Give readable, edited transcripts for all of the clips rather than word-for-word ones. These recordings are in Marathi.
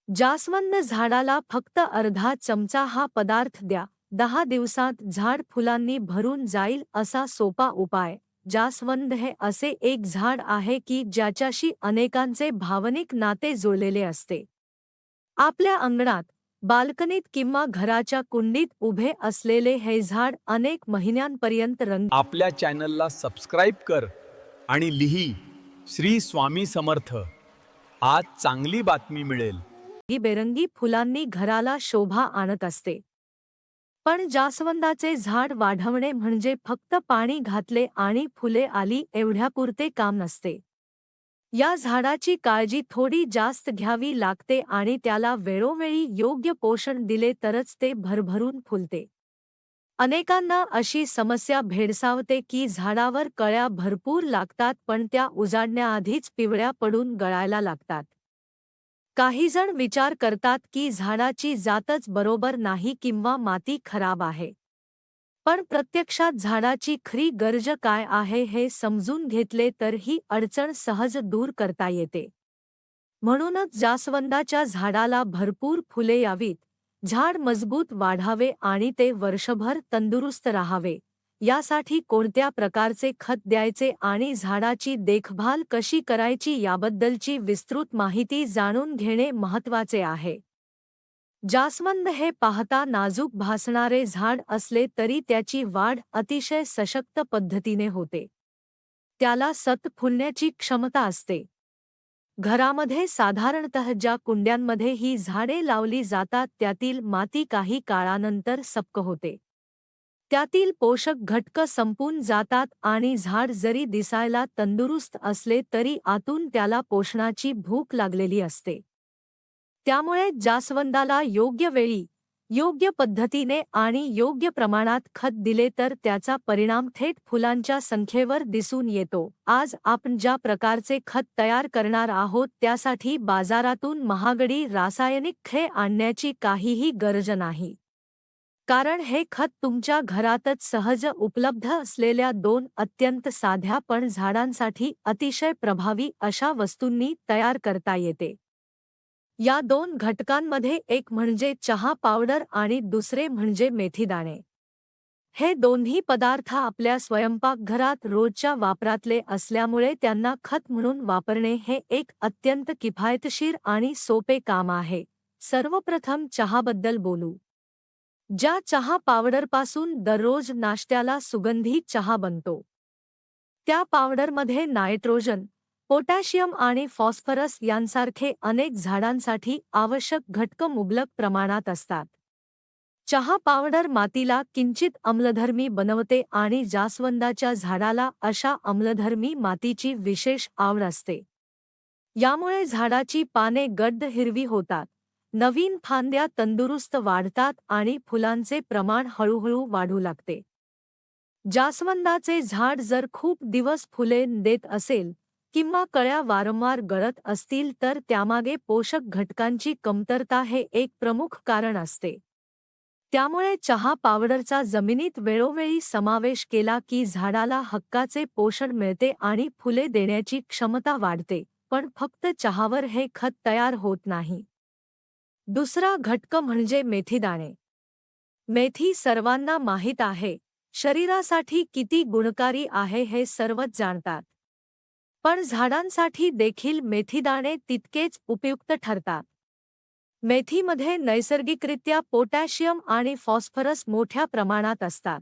जास्वंद झाडाला फक्त अर्धा चमचा हा पदार्थ द्या, 10 दिवसात झाड फुलांनी भरून जाईल असा सोपा उपाय. जास्वंद हे असे एक झाड आहे की ज्याच्याशी अनेकांचे भावनिक नाते जुळलेले असते. आपल्या अंगणात, बाल्कनीत किंवा घराच्या कुंडीत उभे असलेले हे झाड अनेक महिन्यांपर्यंत आपल्या चॅनलला सबस्क्राईब कर आणि लिही श्री स्वामी समर्थ. आज चांगली बातमी मिळेल. रंगीबेरंगी फुलांनी घराला शोभा आणत असते. पण जास्वंदाचे झाड वाढवणे म्हणजे फक्त पाणी घातले आणि फुले आली एवढ्यापुरते काम नसते. या झाडाची काळजी थोडी जास्त घ्यावी लागते आणि त्याला वेळोवेळी योग्य पोषण दिले तरच ते भरभरून फुलते. अनेकांना अशी समस्या भेडसावते की झाडावर कळ्या भरपूर लागतात पण त्या उजाडण्याआधीच पिवळ्या पडून गळायला लागतात. काहीजण विचार करतात की झाडाची जातच बरोबर नाही किंवा माती खराब आहे. पण प्रत्यक्षात झाडाची खरी गरज काय आहे हे समजून घेतले तर ही अडचण सहज दूर करता येते. म्हणूनच जास्वंदाच्या झाडाला भरपूर फुले यावीत, झाड मजबूत वाढावे आणि ते वर्षभर तंदुरुस्त राहावे, यासाठी कोणत्या प्रकारचे खत द्यायचे आणि झाडाची देखभाल कशी करायची याबद्दलची विस्तृत माहिती जाणून घेणे महत्त्वाचे आहे. जास्वंद हे पाहता नाजूक भासणारे झाड असले तरी त्याची वाढ अतिशय सशक्त पद्धतीने होते. त्याला सतत फुलण्याची क्षमता असते. घरामध्ये साधारणतः ज्या कुंड्यांमध्ये ही झाडे लावली जातात त्यातील माती काही काळानंतर सपक होते. त्यातील पोषक घटक संपून जातात आणि झाड जरी दिसायला तंदुरुस्त असले तरी आतून त्याला पोषणाची भूक लागलेली असते. त्यामुळे जास्वंदाला योग्य वेळी, योग्य पद्धतीने आणि योग्य प्रमाणात खत दिले तर त्याचा परिणाम थेट फुलांच्या संख्येवर दिसून येतो. आज आपण ज्या प्रकारचे खत तयार करणार आहोत त्यासाठी बाजारातून महागडी रासायनिक खते आणण्याची काहीही गरज नाही. कारण हे खत तुमच्या घरातच सहज उपलब्ध असलेल्या 2 अत्यंत साध्या पण झाडांसाठी अतिशय प्रभावी अशा वस्तूंनी तयार करता येते. या 2 घटकांमध्ये एक म्हणजे चहा पावडर आणि दुसरे म्हणजे मेथीदाणे. हे दोन्ही पदार्थ आपल्या स्वयंपाकघरात रोजच्या वापरातले असल्यामुळे त्यांना खत म्हणून वापरणे हे एक अत्यंत किफायतशीर आणि सोपे काम आहे. सर्वप्रथम चहाबद्दल बोलू. ज्या चहा पावडरपासून दररोज नाश्त्याला सुगंधी चहा बनतो, त्या पावडरमध्ये नायट्रोजन, पोटॅशियम आणि फॉस्फरस यांसारखे अनेक झाडांसाठी आवश्यक घटक मुबलक प्रमाणात असतात. चहा पावडर मातीला किंचित आम्लधर्मी बनवते आणि जास्वंदाच्या झाडाला अशा आम्लधर्मी मातीची विशेष आवड असते. यामुळे झाडाची पाने गडद हिरवी होतात, नवीन फांद्या तंदुरुस्त वाढतात आणि फुलांचे प्रमाण हळूहळू वाढू लागते. जास्वंदाचे झाड जर खूप दिवस फुले देत असेल किंवा कळ्या वारंवार गळत असतील तर त्यामागे पोषक घटकांची कमतरता हे एक प्रमुख कारण असते. त्यामुळे चहा पावडरचा जमिनीत वेळोवेळी समावेश केला की झाडाला हक्काचे पोषण मिळते आणि फुले देण्याची क्षमता वाढते. पण फक्त चहावर हे खत तयार होत नाही. दुसरा घटक म्हणजे मेथीदाणे. मेथी सर्वांना माहीत आहे, शरीरासाठी किती गुणकारी आहे हे सर्वच जाणतात. पण झाडांसाठी देखील मेथीदाणे तितकेच उपयुक्त ठरतात. मेथीमध्ये नैसर्गिकरित्या पोटॅशियम आणि फॉस्फरस मोठ्या प्रमाणात असतात.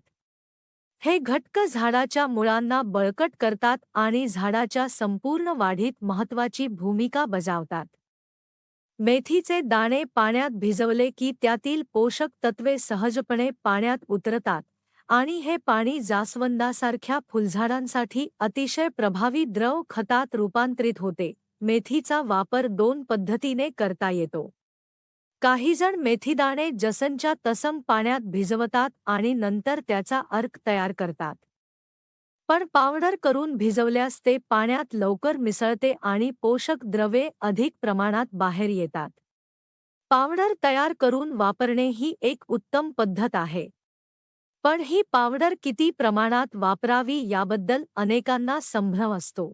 हे घटक झाडाच्या मुळांना बळकट करतात आणि झाडाच्या संपूर्ण वाढीत महत्त्वाची भूमिका बजावतात. मेथीचे दाणे पाण्यात भिजवले की त्यातील पोषक तत्वे सहजपणे पाण्यात उतरतात आणि हे पाणी जास्वंदासारख्या फुलझाडांसाठी अतिशय प्रभावी द्रव खतात रूपांतरित होते. मेथीचा वापर 2 पद्धतीने करता येतो. काहीजण मेथीदाणे जसंच्या तसं पाण्यात भिजवतात आणि नंतर त्याचा अर्क तयार करतात. पण पावडर करून भिजवल्यास ते पाण्यात लवकर मिसळते आणि पोषक द्रव्ये अधिक प्रमाणात बाहेर येतात. पावडर तयार करून वापरणे ही एक उत्तम पद्धत आहे. पण ही पावडर किती प्रमाणात वापरावी याबद्दल अनेकांना संभ्रम असतो.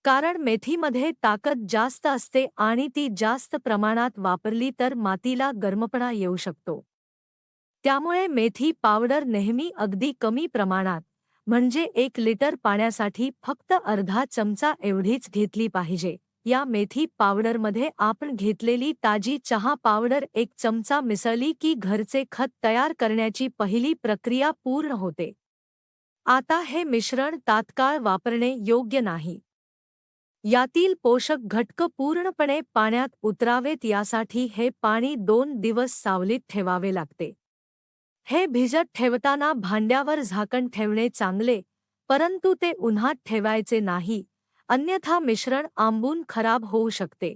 कारण मेथीमध्ये ताकद जास्त असते आणि ती जास्त प्रमाणात वापरली तर मातीला गरमपणा येऊ शकतो. त्यामुळे मेथी पावडर नेहमी अगदी कमी प्रमाणात, म्हणजे 1 लिटर पाण्यासाठी फक्त अर्धा चमचा एवढीच घेतली पाहिजे. या मेथी पावडरमध्ये आपण घेतलेली ताजी चहा पावडर 1 चमचा मिसळली की घरचे खत तयार करण्याची पहिली प्रक्रिया पूर्ण होते. आता हे मिश्रण तात्काळ वापरणे योग्य नाही. यातील पोषक घटक पूर्णपणे पाण्यात उतरावेत यासाठी हे पाणी 2 दिवस सावलीत ठेवावे लागते. हे भिजत ठेवताना भांड्यावर झाकण ठेवणे चांगले, परंतु ते उन्हात ठेवायचे नाही, अन्यथा मिश्रण आंबून खराब होऊ शकते.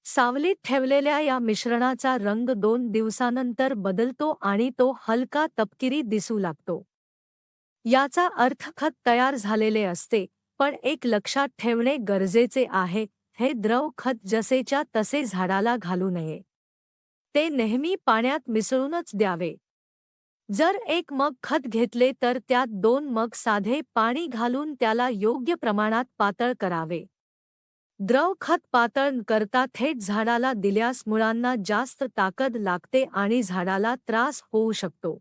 सावलीत ठेवलेल्या या मिश्रणाचा रंग 2 दिवसानंतर बदलतो आणि तो हलका तपकिरी दिसू लागतो. याचा अर्थ खत तयार झालेले असते, पण एक लक्षात ठेवणे गरजेचे आहे, हे द्रव खत जसेच्या तसे झाडाला घालू नये. ते नेहमी पाण्यात मिसळूनच द्यावे. जर 1 मग खत घेतले तर त्यात 2 मग साधे पाणी घालून त्याला योग्य प्रमाणात पातळ करावे. द्रव खत पातळ करता थेट झाडाला दिल्यास मुळांना जास्त ताकद लागते आणि झाडाला त्रास होऊ शकतो.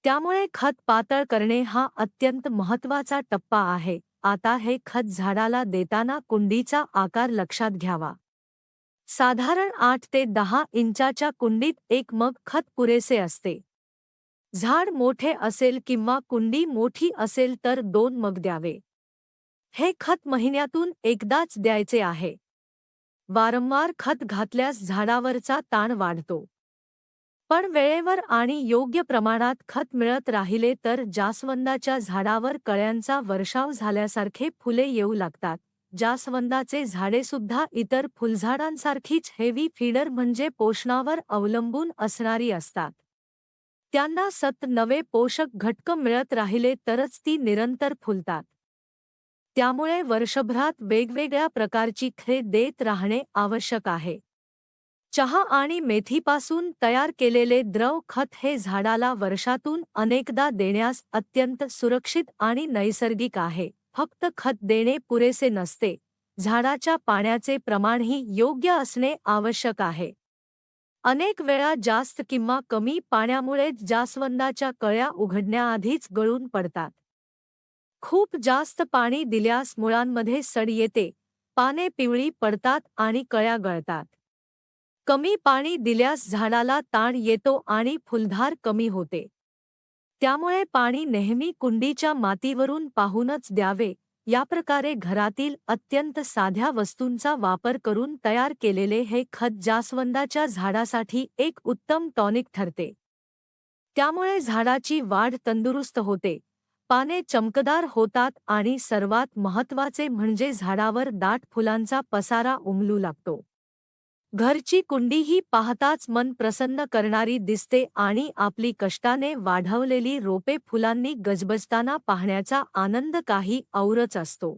त्यामुळे खत पातळ करणे हा अत्यंत महत्त्वाचा टप्पा आहे. आता हे खत झाडाला देताना कुंडीचा आकार लक्षात घ्यावा. साधारण 8 ते 10 इंचाच्या कुंडीत 1 मग खत पुरेसे असते. झाड मोठे असेल किंवा कुंडी मोठी असेल तर 2 मग द्यावे. हे खत महिन्यातून एकदाच द्यायचे आहे. वारंवार खत घातल्यास झाडावरचा ताण वाढतो. पण वेळेवर आणि योग्य प्रमाणात खत मिळत राहिले तर जास्वंदाच्या झाडावर कळ्यांचा वर्षाव झाल्यासारखे फुले येऊ लागतात. जास्वंदाचे झाडेसुद्धा इतर फुलझाडांसारखीच हेवी फीडर म्हणजे पोषणावर अवलंबून असणारी असतात. त्यांना नवे पोषक घटक मिळत राहिले तरच ती निरंतर फुलतात. त्यामुळे वर्षभरात वेगवेगळ्या प्रकारची खते देत राहणे आवश्यक आहे. चहा आणि मेथीपासून तयार केलेले द्रव खत हे झाडाला वर्षातून अनेकदा देण्यास अत्यंत सुरक्षित आणि नैसर्गिक आहे. फक्त खत देणे पुरेसे नसते, झाडाच्या पाण्याचे प्रमाणही योग्य असणे आवश्यक आहे. अनेक वेळा जास्त किंवा कमी पाण्यामुळेच जास्वंदाच्या कळ्या उघडण्याआधीच गळून पडतात. खूप जास्त पाणी दिल्यास मुळांमध्ये सड येते, पाने पिवळी पडतात आणि कळ्या गळतात. कमी पाणी दिल्यास झाडाला ताण येतो आणि फुलधार कमी होते. त्यामुळे पाणी नेहमी कुंडीच्या मातीवरून पाहूनच द्यावे. याप्रकारे घरातील अत्यंत साध्या वस्तूंचा वापर करून तयार केलेले हे खत जास्वंदाच्या झाडासाठी एक उत्तम टॉनिक ठरते. त्यामुळे झाडाची वाढ तंदुरुस्त होते, पाने चमकदार होतात आणि सर्वात महत्त्वाचे म्हणजे झाडावर दाट फुलांचा पसारा उमलू लागतो. घरची कुंडी ही पाहताच मन प्रसन्न करणारी दिसते आणि आपली कष्टाने वाढवलेली रोपे फुलांनी गजबजताना पाहण्याचा आनंद काही औरच असतो.